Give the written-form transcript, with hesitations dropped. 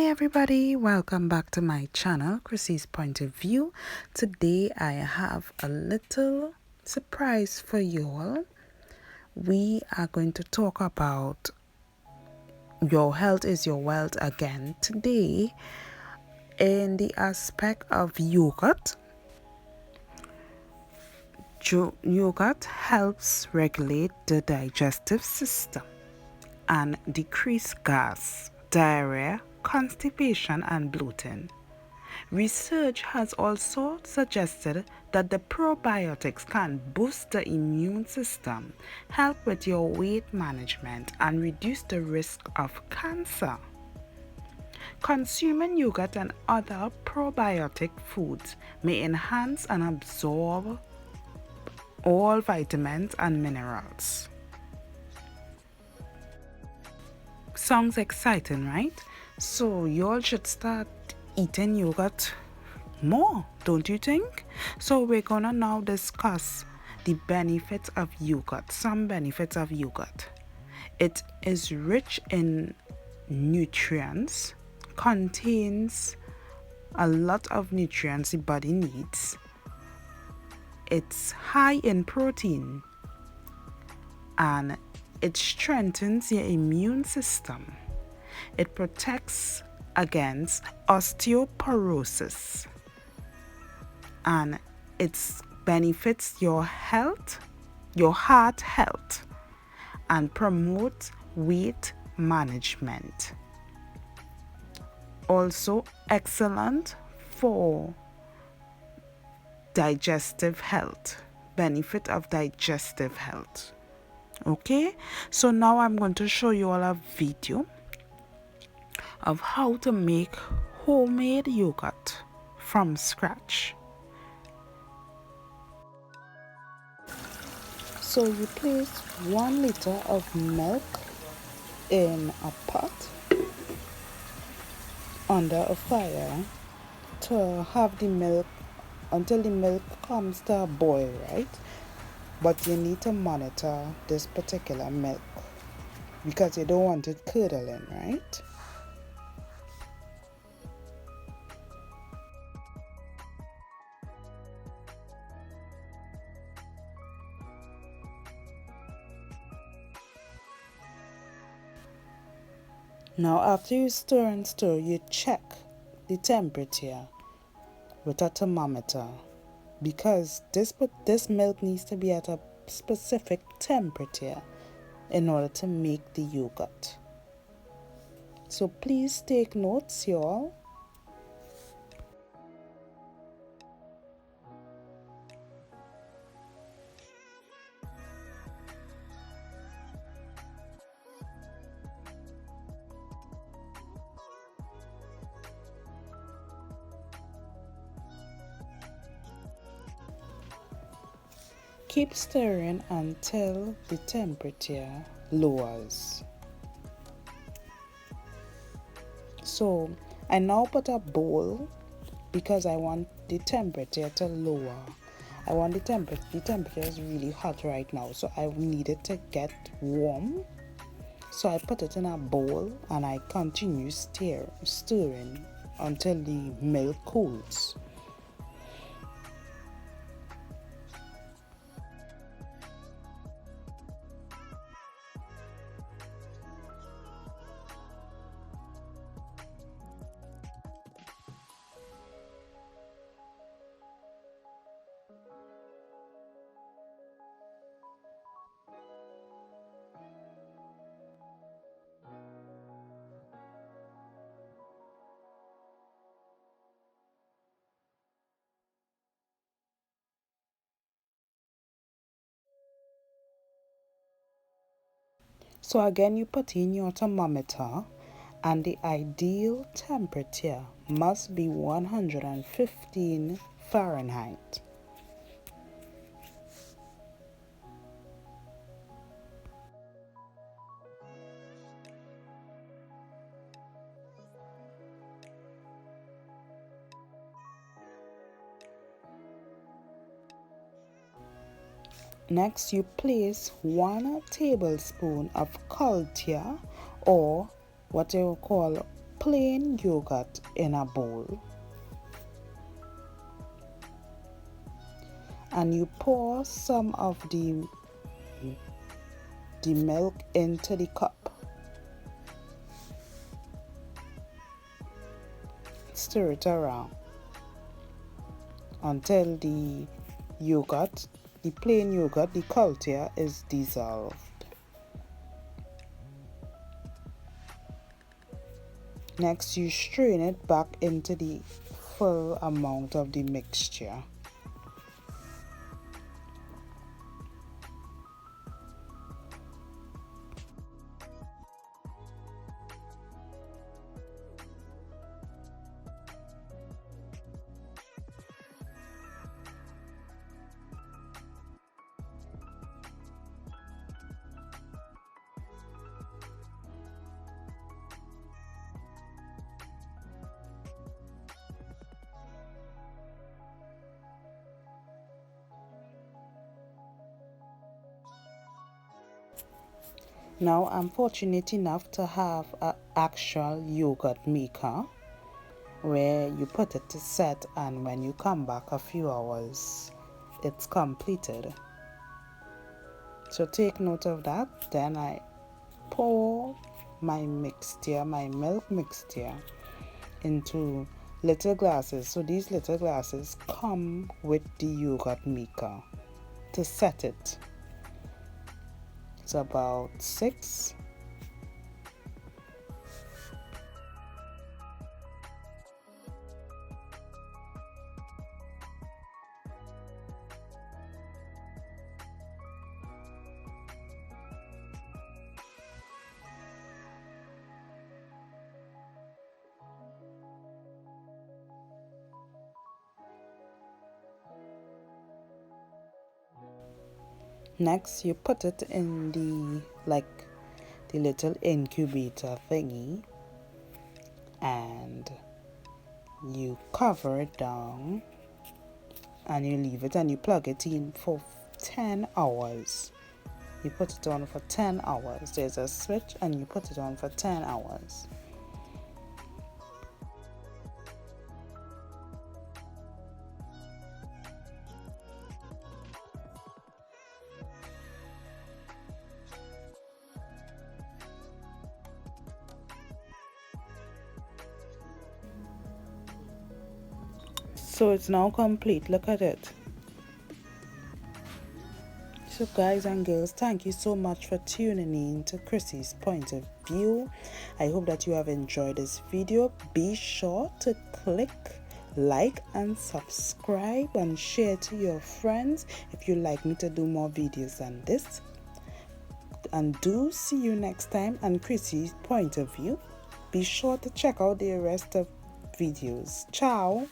Everybody, welcome back to my channel, Chrissy's Point of View. Today I have a little surprise for you all. We are going to talk about your health is your wealth again today in the aspect of yogurt. Yogurt helps regulate the digestive system and decrease gas, diarrhea, constipation, and bloating. Research has also suggested that the probiotics can boost the immune system, help with your weight management, and reduce the risk of cancer. Consuming yogurt and other probiotic foods may enhance and absorb all vitamins and minerals. Sounds exciting, right? So you all should start eating yogurt more, don't you think? So we're gonna now discuss the benefits of yogurt, some benefits of yogurt. It is rich in nutrients, contains a lot of nutrients the body needs. It's high in protein and it strengthens your immune system. It protects against osteoporosis and it benefits your health, your heart health, and promotes weight management. Also excellent for digestive health, benefit of digestive health. Okay, so now I'm going to show you all a video of how to make homemade yogurt from scratch. So you place 1 liter of milk in a pot under a fire to have the milk until the milk comes to a boil, right? But you need to monitor this particular milk because you don't want it curdling, right? Now after you stir and stir, you check the temperature with a thermometer because this milk needs to be at a specific temperature in order to make the yogurt. So please take notes, y'all. Keep stirring until the temperature lowers. So I now put a bowl because I want the temperature to lower. I want the temperature is really hot right now, so I need it to get warm. So I put it in a bowl and I continue stirring until the milk cools. So again, you put in your thermometer and the ideal temperature must be 115 Fahrenheit. Next, you place 1 tablespoon of culture or what you call plain yogurt in a bowl, and you pour some of the milk into the cup. Stir it around until the yogurt, the plain yogurt, the culture is dissolved. Next, you strain it back into the full amount of the mixture. Now I'm fortunate enough to have an actual yogurt maker where you put it to set, and when you come back a few hours it's completed. So take note of that. Then I pour my mixture, my milk mixture, into little glasses. So these little glasses come with the yogurt maker to set it. It's about 6. Next, you put it in the little incubator thingy, and you cover it down, and you leave it, and you plug it in for 10 hours. You put it on for 10 hours. There's a switch, and you put it on for 10 hours. So it's now complete. Look at it. So guys and girls, thank you so much for tuning in to Chrissy's Point of View. I hope that you have enjoyed this video. Be sure to click like and subscribe and share to your friends if you like me to do more videos than this. And do see you next time on Chrissy's Point of View. Be sure to check out the rest of videos. Ciao.